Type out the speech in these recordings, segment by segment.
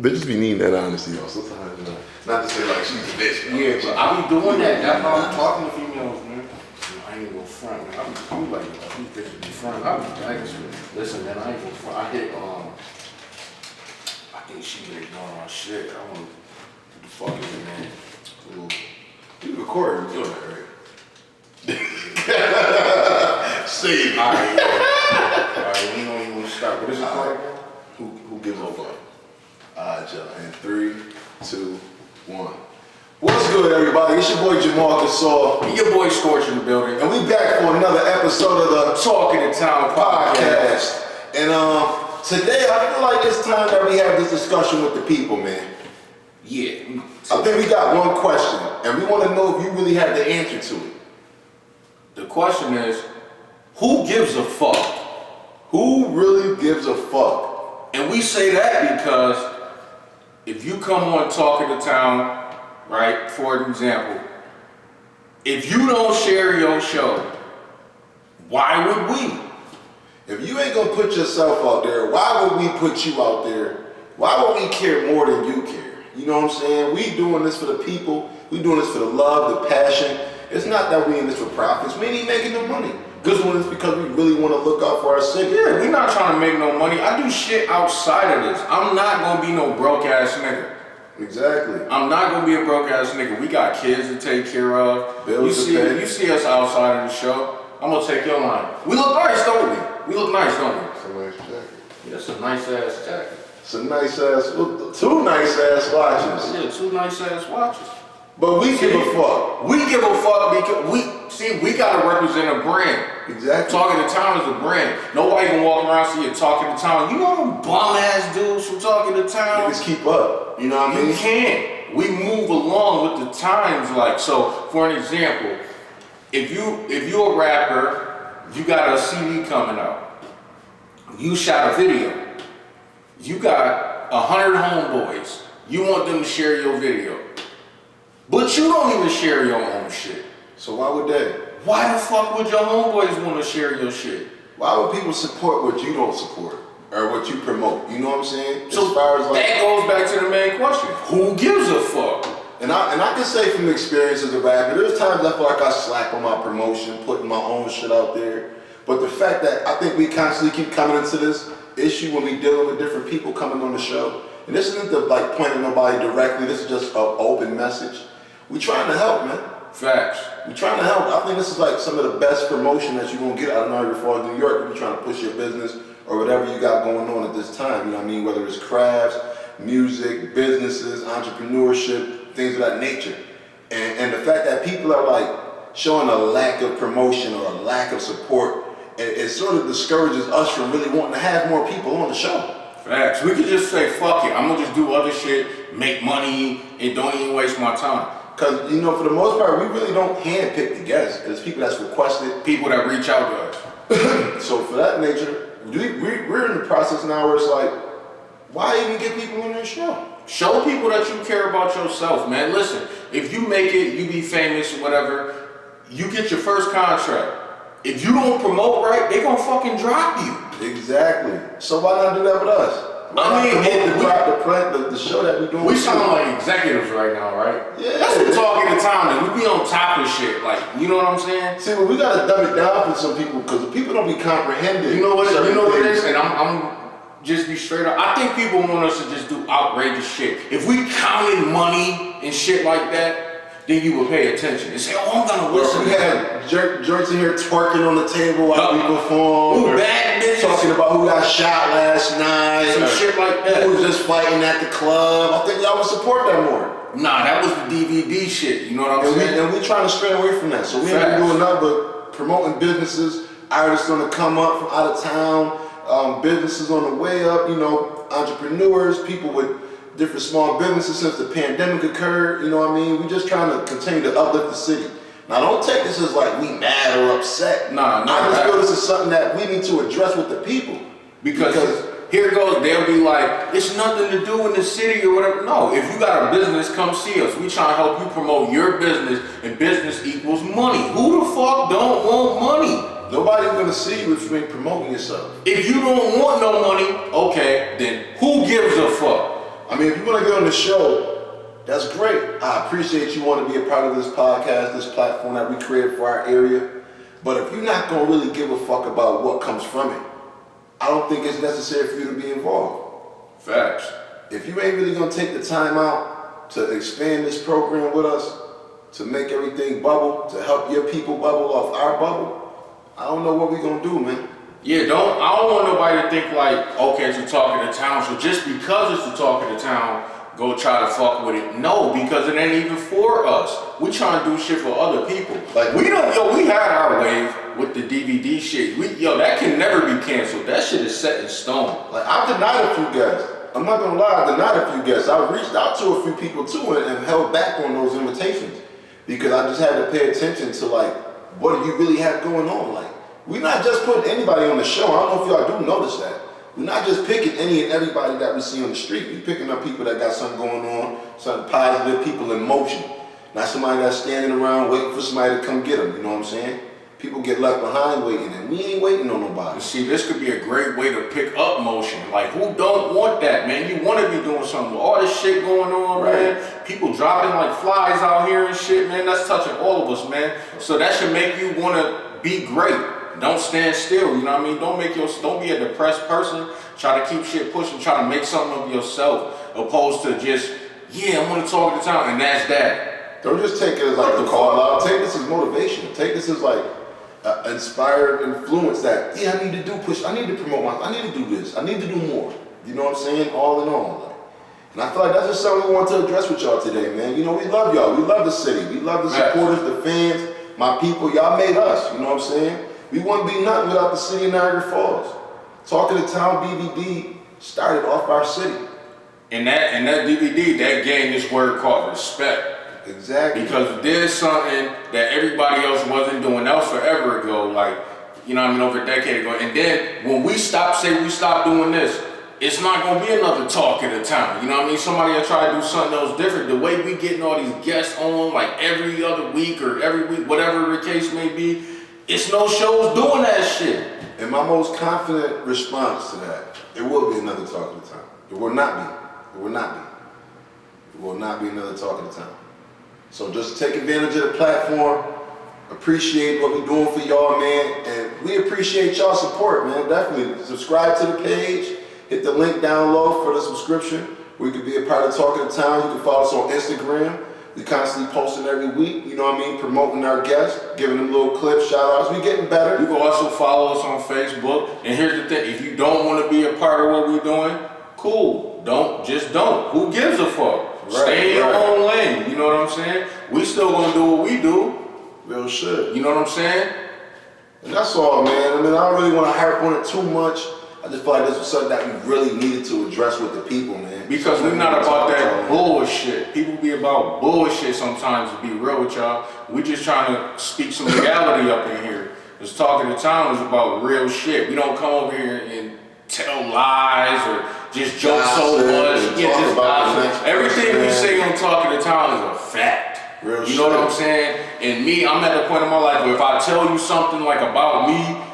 Bitches be needing that honesty, though. Sometimes, you know, not to say like she's a bitch. Yeah, but I be doing that. That's how I'm talking to females, man. I ain't gonna front, man. I'm like, these bitches be front. I be like, listen, man, I ain't gonna front. I hit, I think she been ignoring my shit. I don't know what the fuck is it, man. Ooh. You recording, you doing that, right? Save it. All right, yeah. All right, well, you know you want to start. What is it called? Who gives a fuck? Alright, y'all. And 3, 2, 1. What's good, everybody? It's your boy Jamal Gasol. And your boy Scorch in the building. And we back for another episode of the Talk of the Town podcast. And today I feel like it's time that we have this discussion with the people, man. Yeah. I think we got one question, and we want to know if you really have the answer to it. The question is, who gives a fuck? Who really gives a fuck? And we say that because if you come on Talk of the Town, right, for example, if you don't share your show, why would we? If you ain't gonna put yourself out there, why would we put you out there? Why would we care more than you care? You know what I'm saying? We doing this for the people. We doing this for the love, the passion. It's not that we in this for profits. We ain't making no money. We're doing this because we really want to look out for our city. Yeah, we're not trying to make no money. I do shit outside of this. I'm not gonna be no broke ass nigga. Exactly. I'm not gonna be a broke ass nigga. We got kids to take care of. Bills to pay. You see us outside of the show. I'm gonna take your line. We look nice, don't we? We look nice, don't we? It's a nice jacket. Yeah, it's a nice ass jacket. It's a nice ass, 2 nice ass watches. Yeah, 2 nice ass watches. But we give a fuck. We give a fuck because we gotta represent a brand. Exactly. Talk of the Town is a brand. Nobody can walk around and see you Talk of the Town. You know them bum ass dudes from Talk of the Town? Niggas keep up. You know what I mean? You can't. We move along with the times. Like, so for an example, if you're a rapper, you got a CD coming out, you shot a video, you got 100 homeboys, you want them to share your video, but you don't even share your own shit. So why would they? Why the fuck would your homeboys want to share your shit? Why would people support what you don't support or what you promote? You know what I'm saying? So as far as like, that goes back to the main question: who gives a fuck? And I can say from experience as a rapper, there's times I feel like I slack on my promotion, putting my own shit out there. But the fact that I think we constantly keep coming into this issue when we dealing with different people coming on the show, and this isn't to like point at nobody directly. This is just an open message. We trying to help, man. Facts. We trying to help. I think this is like some of the best promotion that you're gonna get out of Niagara Falls, New York. If you're trying to push your business or whatever you got going on at this time. You know what I mean? Whether it's crafts, music, businesses, entrepreneurship, things of that nature. And the fact that people are like showing a lack of promotion or a lack of support, it sort of discourages us from really wanting to have more people on the show. Facts. We could just say, fuck it, I'm gonna just do other shit, make money, and don't even waste my time. Because, you know, for the most part, we really don't handpick the guests. It's people that's requested. People that reach out to us. So for that nature, we're in the process now where it's like, why even get people on your show? Show people that you care about yourself, man. Listen, if you make it, you be famous or whatever, you get your first contract. If you don't promote right, they gonna fucking drop you. Exactly. So why not do that with us? Why the show that we doing? We sound like executives right now, right? Yeah. That's what Talk of the Town is. We be on top of shit, like, you know what I'm saying? See, well, we gotta dumb it down for some people because people don't be comprehending. You know what it is? And I'm just be straight up. I think people want us to just do outrageous shit. If we counted money and shit like that, then you would pay attention and say, oh, I'm gonna listen. We had jerks in here twerking on the table while we perform. Bad bitches. Talking about who got shot last night. Some shit like that. Who was just fighting at the club. I think y'all would support that more. Nah, that was the DVD shit. You know what I'm saying? And we trying to stray away from that. So we ain't doing nothing but promoting businesses, artists on the come up from out of town, businesses on the way up, you know, entrepreneurs, people with different small businesses since the pandemic occurred, you know what I mean? We just trying to continue to uplift the city. Now don't take this as like we mad or upset. Nah, I just feel this is something that we need to address with the people. Because here it goes, they'll be like, it's nothing to do in the city or whatever. No, if you got a business, come see us. We trying to help you promote your business, and business equals money. Who the fuck don't want money? Nobody's gonna see you if you ain't promoting yourself. If you don't want no money, okay, then who gives a fuck? I mean, if you want to get on the show, that's great. I appreciate you want to be a part of this podcast, this platform that we created for our area. But if you're not going to really give a fuck about what comes from it, I don't think it's necessary for you to be involved. Facts. If you ain't really going to take the time out to expand this program with us, to make everything bubble, to help your people bubble off our bubble, I don't know what we're going to do, man. Yeah, I don't want nobody to think like, okay, it's a talk of the town, so just because it's the talk of the town, go try to fuck with it. No, because it ain't even for us. We trying to do shit for other people. Like we had our wave with the DVD shit. That can never be canceled. That shit is set in stone. Like I've denied a few guests. I'm not gonna lie, I denied a few guests. I reached out to a few people too and held back on those invitations because I just had to pay attention to like, what do you really have going on? Like, we're not just putting anybody on the show. I don't know if y'all do notice that. We're not just picking any and everybody that we see on the street. We're picking up people that got something going on, something positive, people in motion. Not somebody that's standing around waiting for somebody to come get them, you know what I'm saying? People get left behind waiting, and we ain't waiting on nobody. See, this could be a great way to pick up motion. Like, who don't want that, man? You want to be doing something with all this shit going on, right, man. People dropping like flies out here and shit, man. That's touching all of us, man. So that should make you want to be great. Don't stand still, you know what I mean? Don't be a depressed person. Try to keep shit pushing, try to make something of yourself, opposed to just, I'm gonna talk at the time, and that's that. Don't just take it as like a call out. Take this as motivation. Take this as like inspired influence that, I need to do push, I need to promote I need to do this, I need to do more. You know what I'm saying? All in all. Like. And I feel like that's just something we want to address with y'all today, man. You know, we love y'all. We love the city. We love the supporters, the fans, my people. Y'all made us, you know what I'm saying? We wouldn't be nothing without the city of Niagara Falls. Talk of the Town DVD started off our city. And that DVD, that gained this word called respect. Exactly. Because there's something that everybody else wasn't doing. That was forever ago, like, you know what I mean, over a decade ago. And then when we stop doing this, it's not gonna be another talk of the town. You know what I mean? Somebody will try to do something else different. The way we getting all these guests on, like every other week or every week, whatever the case may be, it's no shows doing that shit. And my most confident response to that, it will be another talk of the town. It will not be. It will not be. It will not be another talk of the town. So just take advantage of the platform. Appreciate what we're doing for y'all, man. And we appreciate y'all support, man. Definitely subscribe to the page. Hit the link down low for the subscription. We could be a part of Talk of the Town. You can follow us on Instagram. We constantly posting every week, you know what I mean, promoting our guests, giving them little clips, shout outs. We getting better. You can also follow us on Facebook. And here's the thing, if you don't want to be a part of what we're doing, cool. Don't. Who gives a fuck? Right, stay in your own lane, you know what I'm saying? We still gonna do what we do. Real shit. You know what I'm saying? And that's all, man. I mean, I don't really want to harp on it too much. I just feel like this was something that we really needed to address with the people, man. Because we're not about that bullshit. People be about bullshit sometimes, to be real with y'all. We just trying to speak some reality up in here. This Talk of the Town is about real shit. We don't come over here and tell lies or just joke so much. Just gossip. Everything we say on Talk of the Town is a fact. Real you know what I'm saying? And me, I'm at the point in my life where if I tell you something like about me,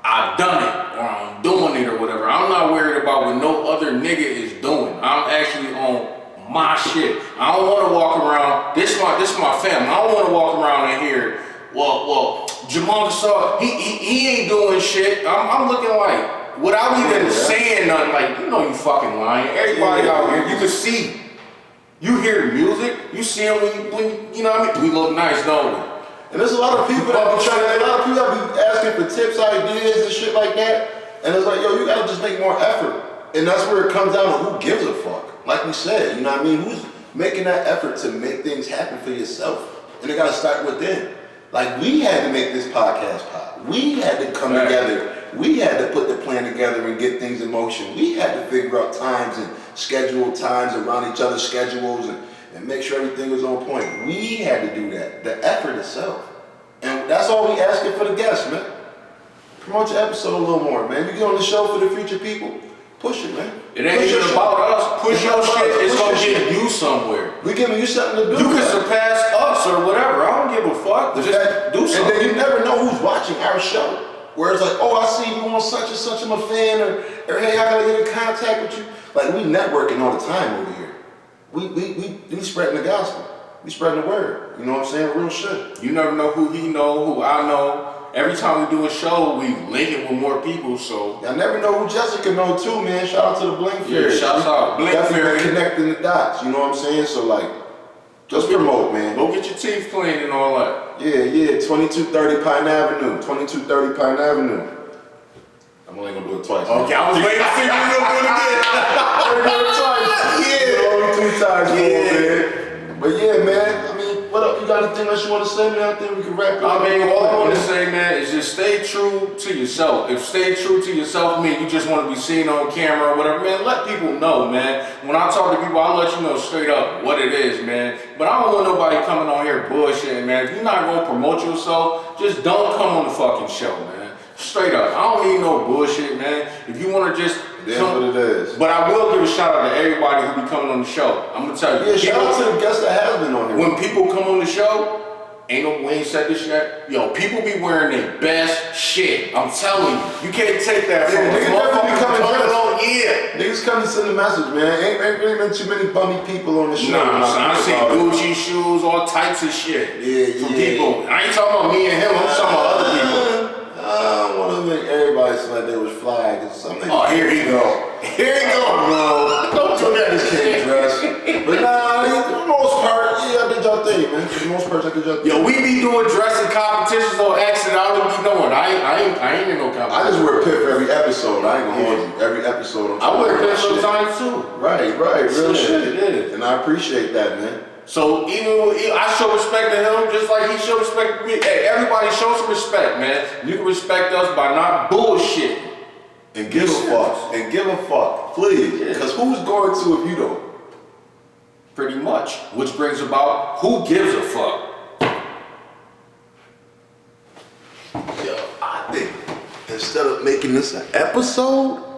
I've done it, or I'm doing it, or whatever. I'm not worried about what no other nigga is doing. I'm actually on my shit. I don't want to walk around. This is my family. I don't want to walk around in here. Well, Jamal Gasol, he ain't doing shit. I'm looking like, without even saying nothing, like, you know you fucking lying. Everybody out here, you can see. You hear music, you see them when you know what I mean? We look nice, don't we? And there's a lot of people that be asking for tips, ideas, and shit like that. And it's like, yo, you gotta just make more effort. And that's where it comes down to who gives a fuck. Like we said, you know what I mean? Who's making that effort to make things happen for yourself? And it gotta start within. Like, we had to make this podcast pop. We had to come together. We had to put the plan together and get things in motion. We had to figure out times and schedule times around each other's schedules and make sure everything was on point. We had to do that, the effort itself. And that's all we asking for the guests, man. Promote your episode a little more, man. You get on the show for the future people, push it, man. It ain't even about us. Push your shit, it's gonna get you somewhere. We giving you something to do. You can surpass us or whatever. I don't give a fuck. Just do something. And then you never know who's watching our show. Where it's like, oh, I see you on such and such, I'm a fan, or hey, how can I get in contact with you? Like, we networking all the time over here. we spreading the gospel. We spreading the word. You know what I'm saying? Real shit. You never know who he know, who I know. Every time we do a show, we link it with more people, so. I never know who Jessica know too, man. Shout out to the Blink Fairy. Yeah, shout out Blink Fairy. Definitely connecting the dots, you know what I'm saying? So like, just promote, man. Go get your teeth cleaned and all that. Yeah, 2230 Pine Avenue. 2230 Pine Avenue. I'm only gonna do it twice. Okay, I was waiting to see if you were gonna do it again. I'm gonna do it twice. Yeah. Only 2 times, man. But yeah, man, I mean, what up? You got anything else you want to say, man? I think we can wrap it up. I mean, all I want to say, man, is just stay true to yourself. If stay true to yourself means you just want to be seen on camera or whatever, man, let people know, man. When I talk to people, I'll let you know straight up what it is, man. But I don't want nobody coming on here bullshitting, man. If you're not going to promote yourself, just don't come on the fucking show, man. Straight up. I don't need no bullshit, man. If you want to just... That's what it is. But I will give a shout out to everybody who be coming on the show. I'm gonna tell you. Yeah, shout out to the guests that have been on here. When people come on the show, we ain't said this yet. Yo, people be wearing their best shit. I'm telling you, you can't take that from us. Niggas coming on. Yeah. Niggas come to send a message, man. Ain't really been too many bummy people on the show. Nah, I see Gucci shoes, all types of shit. Yeah. From people. I ain't talking about me and him. I'm talking about other people. I don't want to make everybody seem like they was fly. Oh, here he go. Here he go. No, don't do that. This kid dress. But nah, for the most part, yeah, I did y'all thing, man. For the most part, I did y'all thing. Yo, we be doing dressing competitions on accident. I don't be knowing. I ain't in no competition. I just wear a pit for every episode. I ain't gonna hold you. Every episode, I wear a pit sometimes too. Right, real shit. Yeah. And I appreciate that, man. So I show respect to him just like he show respect to me. Hey, everybody show some respect, man. You can respect us by not bullshitting. And give a fuck. And give a fuck. Please. Because who's going to if you don't? Pretty much. Which brings about who gives a fuck. Yo, I think instead of making this an episode,